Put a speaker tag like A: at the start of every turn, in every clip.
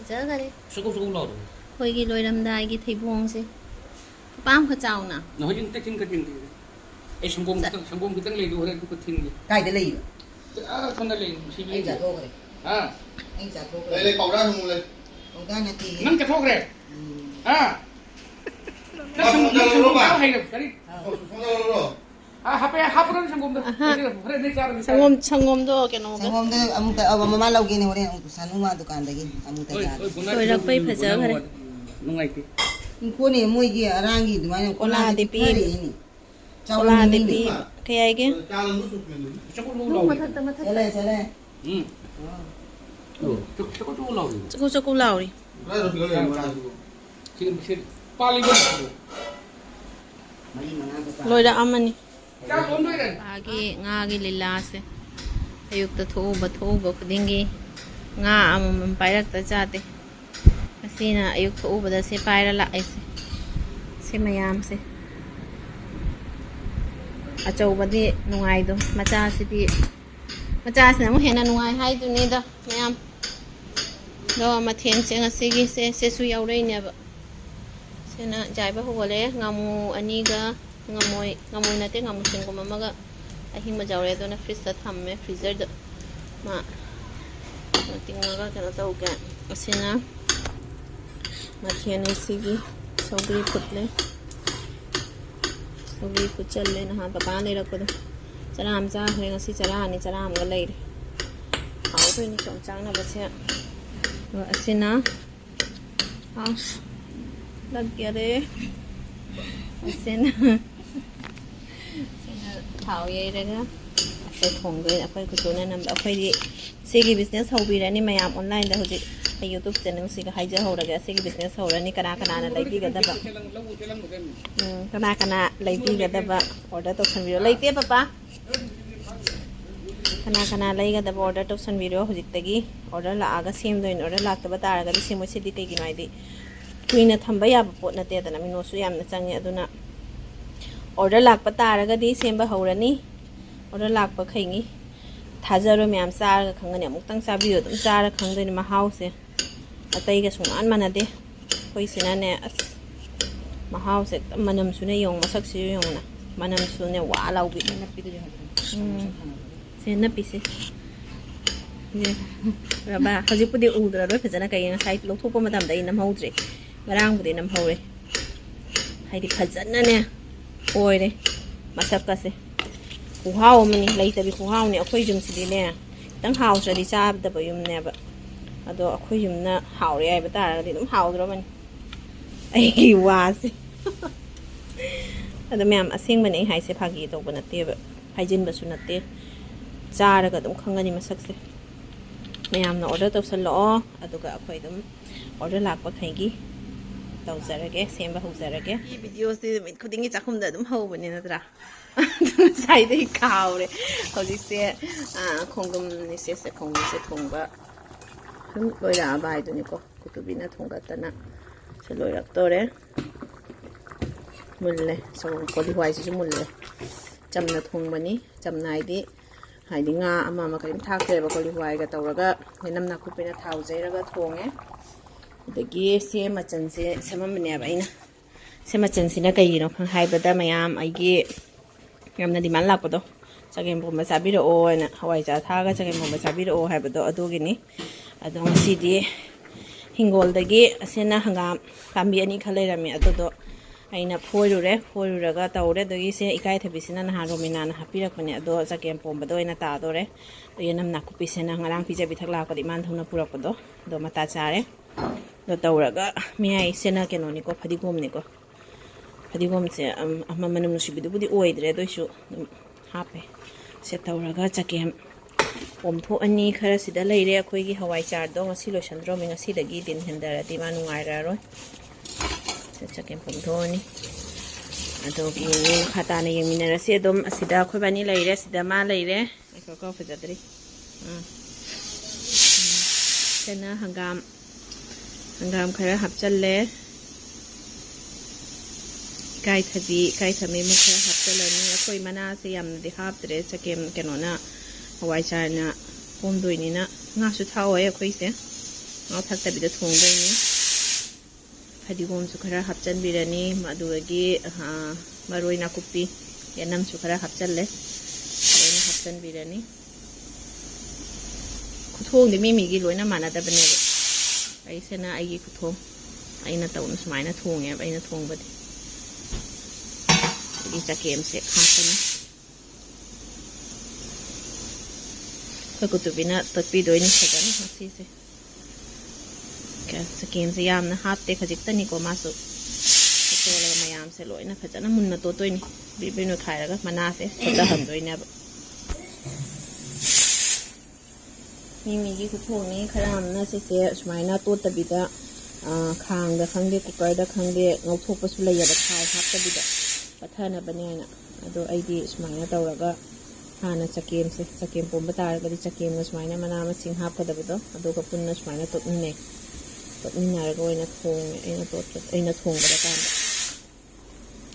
A: ꯐꯖꯈꯔꯦ
B: ꯁꯨꯀꯨ ꯂꯥꯎꯔꯣ
A: ꯑꯩꯈꯣꯏꯒꯤ ꯂꯣꯏꯔꯝꯗꯥꯏꯒꯤ ꯊꯩꯕꯣꯡꯁꯦ ꯄꯥꯝ ꯈ ꯆꯥꯎꯅ
B: ꯍꯧꯖꯤꯛ ꯇꯦꯛꯁꯤꯟ ꯈꯠꯆꯤꯟꯗꯦ ꯑꯩ ꯁꯪꯒꯣꯝ ꯈꯤꯇꯪ ꯂꯩꯗꯨ ꯍꯣꯔꯦꯟ ꯑꯗꯨ ꯈꯠꯆꯤꯟꯒꯦ
C: ꯀꯥꯏꯗ ꯂꯩꯕ
B: ꯁꯣꯝꯗ ꯂꯩ ꯁꯤꯕꯤ
C: ꯑꯩ ꯆꯥꯊꯣꯛꯈ꯭ꯔꯦ ꯑꯩ ꯆꯥꯊꯣꯛꯈ꯭ꯔꯦ
D: ꯂꯩ ꯄꯥꯎꯗꯥ ꯅꯨꯡ ꯂꯩ
C: ꯄꯥꯎꯗꯥ ꯅꯠꯇꯦ
B: ꯅꯪ ꯆꯠꯊꯣꯛꯈ꯭ꯔꯦ ꯅꯪ ꯁꯪꯒꯣꯝ ꯆꯥꯕ ꯍꯩꯔꯕ ꯀꯔꯤ ꯍꯥꯞꯄꯦ ꯍꯥꯞꯄꯨꯔꯣ ꯁꯪꯒꯣꯝꯗ ꯍꯣꯔꯦꯟ ꯅꯪ ꯆꯥꯔꯅꯤ
A: ꯁꯪꯒꯣꯝꯗꯣ ꯀꯩꯅꯣꯒ
C: ꯁꯪꯒꯣꯝꯗ ꯑꯃꯨꯛꯇ ꯃꯃꯥ ꯂꯧꯒꯦꯅꯦ ꯍꯣꯔꯦꯟ ꯑꯃꯨꯛꯇ ꯁꯥꯅꯨꯃꯥ ꯗꯨꯀꯥꯟꯗꯒꯤ ꯑꯃꯨꯛꯇ
A: ꯂꯣꯏꯔꯛꯄꯩ ꯐꯖꯈꯔꯦ
B: ꯅꯨꯡꯉꯥꯏꯇꯦ
C: ꯏꯪꯈꯣꯜꯅꯦ ꯃꯣꯏꯒꯤ ꯑꯔꯥꯡꯒꯤ ꯑꯗꯨꯃꯥꯏꯅ
A: ꯀꯣꯂꯥꯗꯤ ꯄꯤ
C: ꯊꯔꯛꯏꯅꯤ
A: ꯀꯣꯂꯥꯗꯤ ꯄꯤ ꯀꯩ ꯍꯥꯏꯒꯦ
B: ꯃꯊꯛꯇ
C: ꯆꯠꯂꯦ ꯆꯠꯂꯦ
A: ꯆꯀꯨ ꯆꯀꯨ ꯂꯥꯎꯔꯤ ꯂꯣꯏꯔꯛꯑꯝꯃꯅꯤ ꯉꯥꯒꯤ ꯂꯤꯂꯥꯁꯦ ꯑꯌꯨꯛꯇ ꯊꯣꯛꯎꯕ ꯈꯨꯗꯤꯡꯒꯤ ꯉꯥ ꯑꯃꯃꯝ ꯄꯥꯏꯔꯛꯇ ꯆꯥꯗꯦ ꯑꯁꯤꯅ ꯑꯌꯨꯛ ꯊꯣꯛꯎꯕꯗ ꯁꯤ ꯄꯥꯏꯔ ꯂꯥꯛꯏꯁꯦ ꯁꯤ ꯃꯌꯥꯝꯁꯦ ꯑꯆꯧꯕꯗꯤ ꯅꯨꯡꯉꯥꯏꯗꯣ ꯃꯆꯥꯁꯤꯅ ꯑꯃꯨꯛ ꯍꯦꯟꯅ ꯅꯨꯡꯉꯥꯏ ꯍꯥꯏꯗꯨꯅꯤꯗ ꯃꯌꯥꯝ ꯑꯗꯣ ꯃꯊꯦꯜꯁꯦ ꯉꯁꯤꯒꯤꯁꯦ ꯁꯤꯁꯨ ꯌꯥꯎꯔꯛꯏꯅꯦꯕ ꯁꯤꯅ ꯖꯥꯏꯕ ꯍꯧꯒꯠꯂꯦ ꯉꯥꯃꯨ ꯑꯅꯤꯒ ꯉꯃꯣꯏ ꯅꯠꯇꯦ ꯉꯥꯃꯨ ꯁꯤꯡꯒꯨꯝ ꯑꯃꯒ ꯑꯍꯤꯡꯕ ꯌꯥꯎꯔꯦ ꯑꯗꯨꯅ ꯐ꯭ꯔꯤꯖꯇ ꯊꯝꯃꯦ ꯐ꯭ꯔꯤꯖꯔꯗ ꯃꯥ ꯇꯤꯡꯉꯒ ꯀꯩꯅꯣ ꯇꯧꯒꯦ ꯑꯁꯤꯅ ꯃꯊꯦꯜ ꯑꯁꯤꯒꯤ ꯁꯧꯒ꯭ꯔꯤ ꯐꯨꯠꯂꯦ ꯁꯧꯒ꯭ꯔꯤ ꯐꯨꯠꯆꯜꯂꯦ ꯅꯍꯥꯟ ꯄꯄꯥ ꯂꯩꯔꯛꯄꯗꯣ ꯆꯔꯥ ꯑꯃ ꯆꯥꯈ꯭ꯔꯦ ꯉꯁꯤ ꯆꯔꯥ ꯑꯅꯤ ꯆꯔꯥ ꯑꯃꯒ ꯂꯩꯔꯦ ꯍꯥꯎꯗꯣꯏꯅꯤ ꯆꯣꯡ ꯆꯥꯡꯅꯕꯁꯦ ꯑꯁꯤꯅ ꯂꯛꯀꯦꯔꯦ ꯑꯁꯤꯅ ꯊꯥꯎ ꯌꯩꯔꯒ ꯑꯁꯤ ꯊꯣꯡꯗꯣꯏꯅꯤ ꯑꯩꯈꯣꯏ ꯈꯨꯊꯨꯅ ꯅꯝꯕ ꯑꯩꯈꯣꯏꯗꯤ ꯁꯤꯒꯤ ꯕꯤꯖꯤꯅꯦꯁ ꯍꯧꯕꯤꯔꯅꯤ ꯃꯌꯥꯝ ꯑꯣꯟꯂꯥꯏꯟꯗ ꯍꯧꯖꯤꯛ ꯑꯩ ꯌꯨꯇꯨꯕ ꯆꯦꯅꯦꯜꯁꯤꯒ ꯍꯥꯏꯖꯍꯧꯔꯒꯦ ꯑꯁꯤꯒꯤ ꯕꯤꯖꯤꯅꯦꯁ ꯍꯧꯔꯅꯤ ꯀꯅꯥꯅ ꯂꯩꯕꯤꯒꯗꯕ ꯀꯅꯥ ꯂꯩꯕꯤꯒꯗꯕ ꯑꯣꯔꯗꯔ ꯇꯧꯁꯟꯕꯤꯔꯣ ꯂꯩꯇꯦ ꯄꯄꯥ ꯀꯅꯥ ꯂꯩꯒꯗꯕ ꯑꯣꯔꯗꯔ ꯇꯧꯁꯟꯕꯤꯔꯣ ꯍꯧꯖꯤꯛꯇꯒꯤ ꯑꯣꯔꯗꯔ ꯂꯥꯛꯑꯒ ꯁꯦꯝꯗꯣꯏꯅꯤ ꯑꯣꯔꯗꯔ ꯂꯥꯛꯇꯕ ꯇꯥꯔꯒꯗꯤ ꯁꯦꯝꯃꯣꯏꯁꯤꯗꯤ ꯀꯩꯒꯤꯅꯣ ꯍꯥꯏꯗꯤ ꯀꯨꯏꯅ ꯊꯝꯕ ꯌꯥꯕ ꯄꯣꯠ ꯅꯠꯇꯦꯗꯅ ꯃꯤꯅꯣꯠꯁꯨ ꯌꯥꯝꯅ ꯆꯪꯉꯦ ꯑꯗꯨꯅ ꯑꯣꯔꯗꯔ ꯂꯥꯛꯄ ꯇꯥꯔꯒꯗꯤ ꯁꯦꯝꯕ ꯍꯧꯔꯅꯤ ꯑꯣꯔꯗर लाप खैनी थाजरो मैम चार खंगने अमुक्तंग चाबियो अदुम चार खंगदोनि महाउसे अतैगा सुमान मानदे खोइसिनाने अस महाउसे मनम सुने योंग मसक सि योंगना मनम सुने वा लाउबि से नपिसे रबा हजिपुदि उदरा रो फजना कयना साइड लोथोपो मतम दai नमहौद्रे ngaraंगबुदि नमहौरे हाइदि फजनाने ओइरे मसक कसे खुहाव मनी लेतबि खुहावने अखोय जुमसिदिने तंग हाउसदि चाबदब युमनेबा अदो अखोय युमना हावरे आइबा तारगदि दum हावद्रबनि अैगी वासे अदो मैम असेंगबने हाइसे फागी तोब नतेबा हाइजिनबसु नते चारगा दum खंगनि मसकसे मैमना ऑर्डर तौसल्लो अदुगा अखोय दum ऑर्डर लापा खैगी तौजरगे सेंबा होजरगे ई वीडियोसि मिट खुदिंगी चाखुमदा दum हौबनि नत्रा साइडे कावरे हौजिसे खोंगम से खोंगम से थोंबा लोइरा बाइदुनिको कुतुबिना थोंगातना से लोइरक्तोरे मुल्ले सो Koli वाइसिसु मुल्ले चमना थोंबनी चमनाइदि हाइदि nga ama ama karim thakreba Koli वाइगा तौरगा मेनम नाकुपिना थाउजैरगा थोंगे दगी से मचनसे सेममनेबा आइना से मचनसिना कइगिनो खं हाइबदा मयाम आइगी यामना डिमांड लापदो चगेमपोंबा चाबिरओ ना हवाईजार थागा चगेमपोंबा चाबिरओ हाइबदो अदुगिनी अदो ngasidi हिंगोलदगी असेना हंगाम पांबी अनि खलेरमी अदोदो aina foiruraga tawre dogi se ikai thabisina na romina na hapirakmane ado chagempomba do ina ta dore to yenam na kupisena ngarang pijabi thakla ko diman thona purakdo do mata chare do tawraga miyai sena kenoni ko fadigom ni ko fadigom se amma manum nusibidu budi oidre doisu hape se tawraga chagem pomtho ani khara sida leire akhoi gi hawai char do ngasi loisandro mi ngasi dagi din hendara di manu ngaira ro Chagempomdoni adogi khatana yemina se dom asida khoi bani leire sida ma leire ko fajadri sena hangam khara hapchalle kai thabi mu khara hapchalani akhoi mana se yamdi haptre chagem kenona hawai charna pomdoini na nga su thawe akhoi se ngau thaktabida thongdoini fadigomsu khara hapchanbirani madugagi maroi nakupi yanamsu khara hapchalle loina hapchanbirani Khuthongdi migi loina manadabane aisena aigi khuthong aina tawna sumaina thonge aina thongbadi igi chakemse khapani Kutubina totpidoini sagani masise chakemse yamna hapte khajiktani ko masu tola mayam se loina phajana munna totoini bibino khairaga manase thoda hamdoina migi khuthongni kharamna sese sumaina totabida khangda khangde kukarda khangde ngauthokpasu layaba thai haptabida pathana banena ado aidi sumaina tawraga hana chakempomba taragadi chakemna sumaina mana masing hapkadabado aduga punna sumaina totninaraga oina thong aina thongbada kanda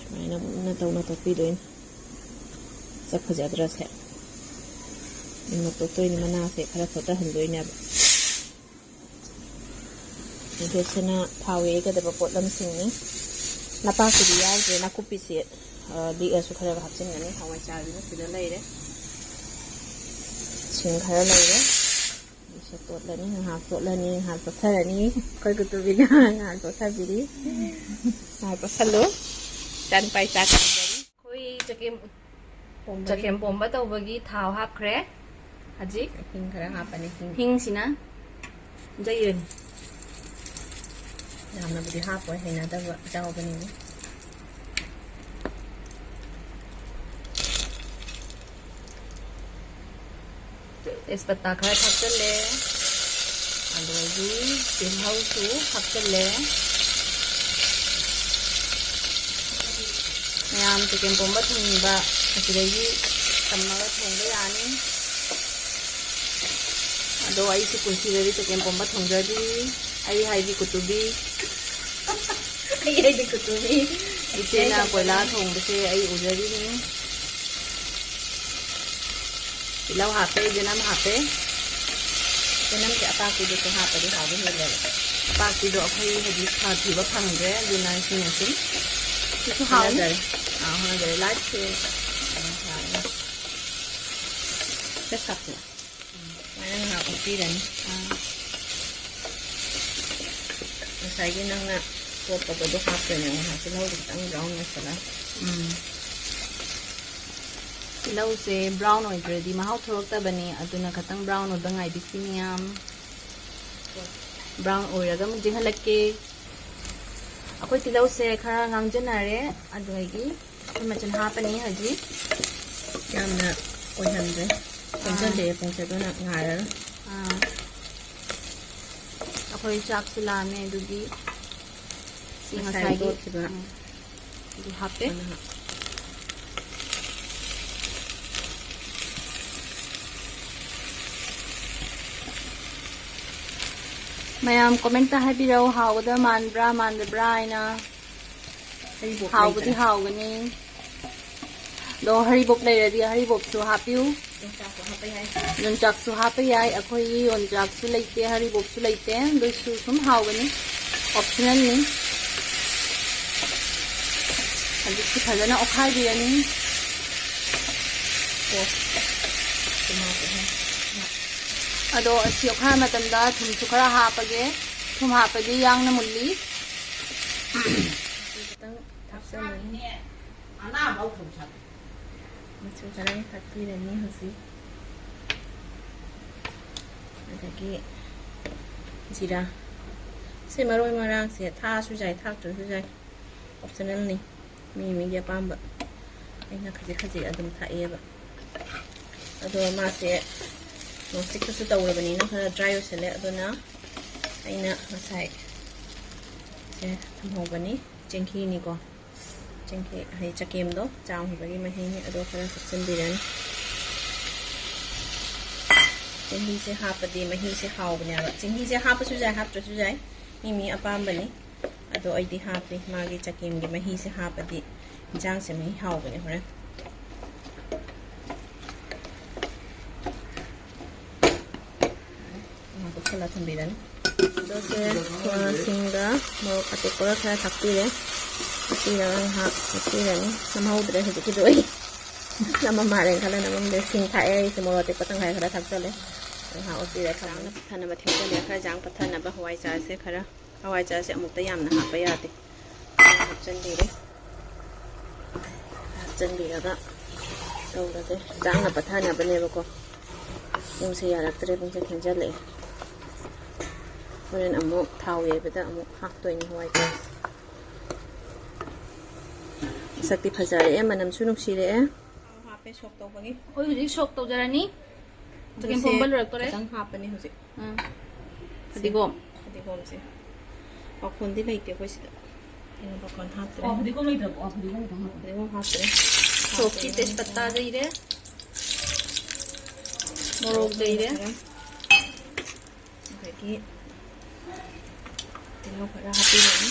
A: sumaina munna tawna totpidoin sakhajadrase ina totoini manase khara thota handoina Idesena thawe kadaba potlam singni napakudi yawde nakupisi di asu khara hapchingani Hawaijar ni sida leire sing khara leire isa totlani ha totharani koi kutubiga ha tothabiri ha tosalo dan pai cha kadari koi chagempomba tawbagi thaw hapkhre haji hing khara hapani hing sina jayen yamna budi hapoi haina daba jawbani Tespata khara hapchalle adogi tinhausu hapchalle mayam chagempomba thongba asidagi tammaga thongba yani ado ai si kunsidari chagempomba thongjadi ai haidi kutubi itena koila thongbase ai ujari ni Ilau hape, jenam hape. Jenam ke apaki do ke hape di hawe hele. Apaki do akhoi hadi khati ba phangre duna sinasin. Itu hawe. Hana jare light ke. Kesap ya. Mana nak kopi dan. Saya nang nak kopi do hape ni, hape lau di tang brown masalah. Lau se brown oidredi mahau thorokta bani aduna khatang brown oda ngai bisiniam brown oiraga mu jihalakke akoi tilau se khara ngangjanare adugi machan hapani haji yamna oihamre konjale pongchadona ngara akoi chak silame dugi singa sai do tiba du hape Mayam comment ta habirau hawda manbra mandbra ina hawbudi hawgani do haribop leiradi haribop su hapiu yonchak su hapayai akhoi yonchak su leite haribop su leite do su sum hawgani optional ni adi ki phajana okhai birani Ado asi okha matamda thum su khara hapage thum hapadi yangna mulli tang thapsani ana mau thum chat machu khara thakpi rani hasi adagi jira se maroi marang se tha su jai thak tu su jai optional ni mi ya pamba aina khaji adum thaeba ado ma se Nostik tu sudah udah begini, nak kena dry usele, aduna, aina masai, saya tambah begini, cengki ni ko, cengki, hai cakiem do, jam bagi macam ni, ado kena sembilan, cengki se hapa di, macam se hau begini, cengki se hapa sujai, hap tu sujai, ini apa begini, ado ai di hapi, magi cakiem di, macam se hapa di, jang se macam hau begini, orang. Salah sembilan. ꯑꯗꯨꯁꯦ ꯁꯤꯡꯒ ꯃꯣꯔꯣꯛ ꯑꯇꯦꯛꯄꯒ ꯈꯔ ꯊꯥꯛꯄꯤꯔꯦ ꯊꯥꯛꯄꯤꯔꯒ ꯉꯥꯏꯍꯥꯛ ꯍꯥꯞꯄꯤꯔꯅꯤ ꯅꯝꯍꯧꯗ꯭ꯔꯦ ꯍꯧꯖꯤꯛꯀꯤꯗꯣ ꯑꯩ ꯅꯝꯃ ꯃꯥꯜꯂꯦꯅ ꯈꯜꯂꯦ ꯅꯝꯃꯝꯗꯦ ꯁꯤꯡ ꯊꯥꯛꯑꯦ ꯑꯩꯁꯦ ꯃꯣꯔꯣꯛ ꯑꯇꯦꯛꯄ ꯇꯪꯈꯥꯏ ꯈꯔ ꯊꯥꯛꯆꯜꯂꯦ ꯉꯥꯏꯍꯥꯛ ꯑꯣꯠꯄꯤꯔꯦ ꯖꯥꯡꯅ ꯄꯠꯊꯅꯕ ꯊꯦꯡꯖꯜꯂꯦ ꯈꯔ ꯖꯥꯡ ꯄꯠꯊꯅꯕ ꯍꯋꯥꯏꯖꯥꯔꯁꯦ ꯈꯔ ꯍꯋꯥꯏꯖꯥꯔꯁꯦ ꯑꯃꯨꯛꯇ ꯌꯥꯝꯅ ꯍꯥꯞꯄ ꯌꯥꯗꯦ ꯍꯥꯞꯆꯤꯟꯕꯤꯔꯦ ꯍꯥꯞꯆꯤꯟꯕꯤꯔꯒ ꯇꯧꯔꯒꯦ ꯖꯥꯡꯅ ꯄꯠꯊꯅꯕꯅꯦꯕꯀꯣ ꯄꯨꯡꯁꯦ ꯌꯥꯔꯛꯇ꯭ꯔꯦ ꯄꯨꯡꯁꯦ ꯊꯦꯡꯖꯜꯂꯛꯑꯦ ꯍꯣꯔꯦꯟ ꯑꯃꯨꯛ ꯊꯥꯎ ꯌꯩꯕꯗ ꯑꯃꯨꯛ ꯍꯥꯞꯇꯣꯏꯅꯤ ꯍꯋꯥꯏꯖꯥꯔꯁꯦ ꯃꯁꯛꯇꯤ ꯐꯖꯔꯛꯑꯦ ꯃꯅꯝꯁꯨ ꯅꯨꯡꯁꯤꯔꯛꯑꯦ ꯍꯥꯞꯄꯦ ꯁꯣꯛ ꯇꯧꯕꯒꯤ
D: ꯑꯩꯈꯣꯏ ꯍꯧꯖꯤꯛ ꯁꯣꯛ ꯇꯧꯖꯔꯅꯤ ꯆꯒꯦꯝꯄꯣꯝꯕ ꯂꯣꯏꯔꯛꯇꯣꯔꯦ
A: ꯈꯤꯇꯪ ꯍꯥꯞꯄꯅꯤ ꯍꯧꯖꯤꯛ
D: ꯐꯗꯤꯒꯣꯝ
A: ꯐꯗꯤꯒꯣꯝꯁꯦ ꯄꯥꯈꯣꯟꯗꯤ ꯂꯩꯇꯦ ꯑꯩꯈꯣꯏ ꯁꯤꯗ ꯑꯩꯅ ꯄꯥꯈꯣꯟ ꯍꯥꯞꯇ꯭ꯔꯦ
D: ꯐꯗꯤꯒꯣꯝ ꯂꯩꯇ꯭ꯔꯕꯣ ꯐꯗꯤꯒꯣꯝ ꯈꯤꯇꯪ ꯍꯥꯞꯄꯣ
A: ꯐꯗꯤꯒꯣꯝ ꯍꯥꯞꯇ꯭ꯔꯦ
D: ꯁꯣꯛꯀꯤ ꯇꯦꯖꯄꯠꯇꯥ ꯖꯩꯔꯦ ꯃꯣꯔꯣꯛ ꯖꯩꯔꯦ
A: ꯑꯗꯒꯤ ꯇꯤꯜꯍꯧ ꯈꯔ ꯍꯥꯞꯄꯤꯔꯅꯤ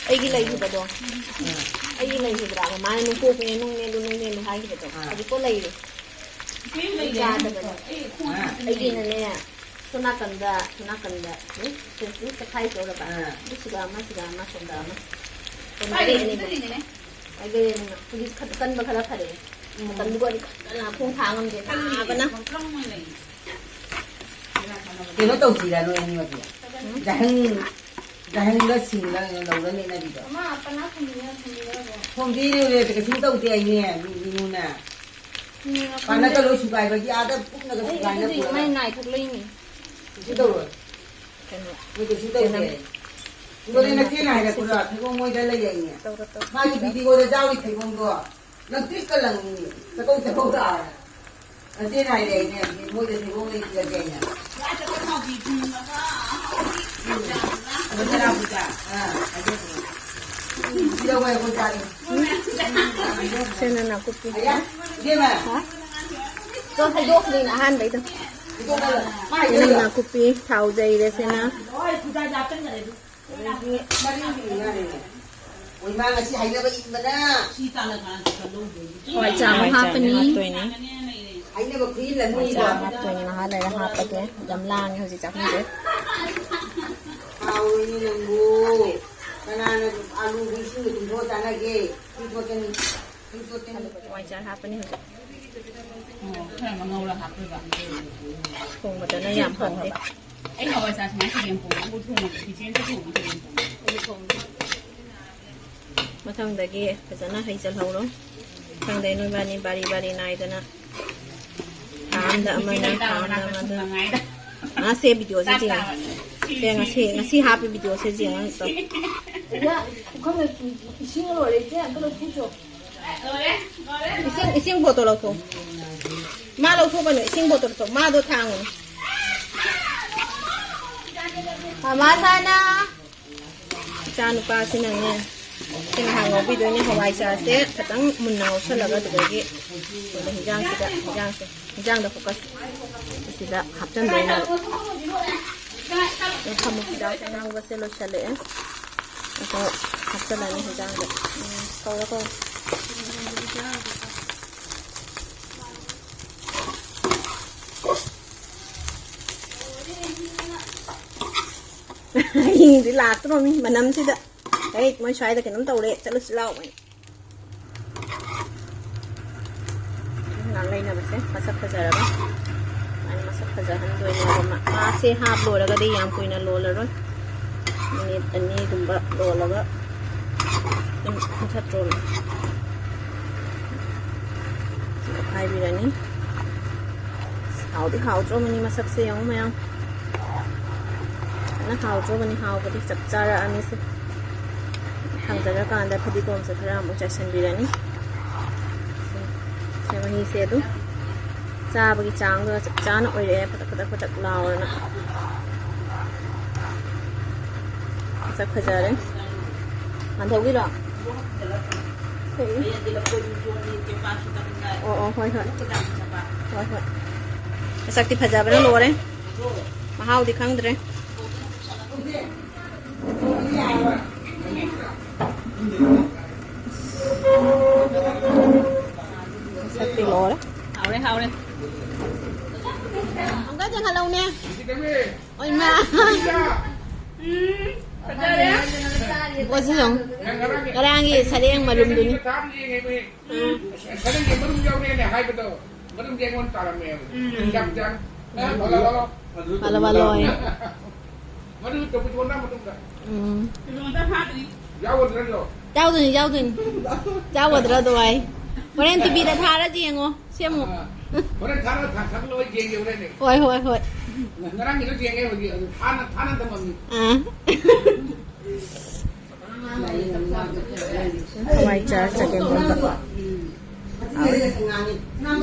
A: ꯑꯩꯒꯤ ꯂꯩꯈꯤꯕꯗꯣ ꯑꯩꯒꯤ ꯂꯩꯈꯤꯕ꯭ꯔꯥ ꯃꯃꯥꯅ ꯅꯨꯡꯀꯣꯛꯄꯅꯦ ꯅꯨꯡꯅꯦꯜꯂꯨ ꯍꯥꯏꯈꯤꯕꯗꯣ ꯍꯧꯖꯤꯛꯄꯣ ꯂꯩꯔꯤ ꯌꯥꯗꯕꯅꯦ ꯑꯩꯒꯤꯅꯅꯦ ꯁꯣꯅꯥꯀꯟꯗ ꯇꯈꯥꯏ ꯇꯧꯔꯕ ꯁꯤꯒ ꯑꯃ ꯁꯣꯝꯗ ꯑꯃ ꯍꯥꯏꯒꯔꯦꯅ ꯍꯧꯖꯤꯛ ꯀꯟꯕ ꯈꯔ ꯐꯔꯛꯑꯦ ꯃꯇꯝꯗꯨꯒ ꯀꯟꯅ ꯈꯣꯡ ꯊꯥ ꯉꯝꯗꯦ ꯅꯥꯕꯅ
C: Kino tau sila no yang lagi. Dahang ga sila yang lauran ni na dito.
D: Mama, pana kumina ko.
C: Kung di ni ulit kasi tau ti ay niya minuna. Pana ka lo sugay ba di ada puk na ka sugay na pula.
D: May nai thak lai ni.
C: Kasi tau ro. May kasi tau ti. Ngore na kina ay pula. Thigong mo dala yan niya. Magi video ko daw thigong do. Nagtrik ka lang ni. Sa kong da. Ate na ay niya. Mo de thigong ni lagay niya.
A: Sena na kupi.
C: Gimana?
A: So haydok din ahan ba ito? Yan na kupi, thau jai re sena. Hawaijar hapani. Hawaijar haptoy na halay hapage. Damlang hausi chakni.
C: Ini lembu, karena alu bisi itu buat anak ke, itu kan.
A: Hawaijar hapani hausi.
D: ခဏမငုံလာဟာပြပါ
A: Kung madana yam hong de.
D: အဲ့ဟောစားစမိုင်းချင်ပုံဘူးထုံးဒီချင်းတူဘူးချင်ပုံအဲ့ထုံး
A: Mathangdagi fazana haijal hawro. Thangdai noi bani bari nai dana. Thamda amana
D: ငိုင်းတာ
A: Ngase video se jing. Ngasi happy video se jing an so.
D: Ya, kung ising lo le je ang lo fucho.
A: Ising botol lo to. Ma lo to ba no ising botol to ma do thangon. Mama sana. Chanu pa sinang Sing hango video ni Hawaijar se katang munnaw sa laga dugagi. Wala hijang da focus. Sida haptan dai na. Yung kamuk daw sa nang waselo chale Ako haptan na ni hijang da. Kawala ko. Hindi lahat ro mi manam sida. Hey, may try da kinam tawle chalo silaw mai. Nalay na ba se? Masak khajara ba? Ani masak khajahan doi na ba ma se hap lo raga de yam koina lo la ro. Minute ani dumba lo la ga. In thatron. Ai bi rani. Hao tro mani masak se yang ma yang. Na hao tro mani hao ba di chap chara ani se. Hangdaga kanda fadikom se khara amu chaisan birani se mahi se du chabagi chang do chana oire patak laurna sak khajare andhogi ra hoi sakti phajabana lore mahau di khangdre sắp tỷ lô đấy
D: hào đây
A: ông có chân lâu nè
B: Kita weh.
A: ôi mà có gì không cái đang gì sao đen mà lùm lùm
B: Kadang yang baru jauh ni hai betul. Baru jangan talam ni. Jam. Kalau.
A: malo malo ấy
B: Baru tu pun nama tu dah.
D: Sebentar hati
B: Jauh dah tu.
A: giao vào rồi bọn em tivi đã tha ra gì ngô xem một
B: Orang thang loi jeng je orang ni.
A: hồi
B: Ngarang itu jeng je bagi. Thanan tu mami.
A: à Hawaijar Chagempomba.
C: Nang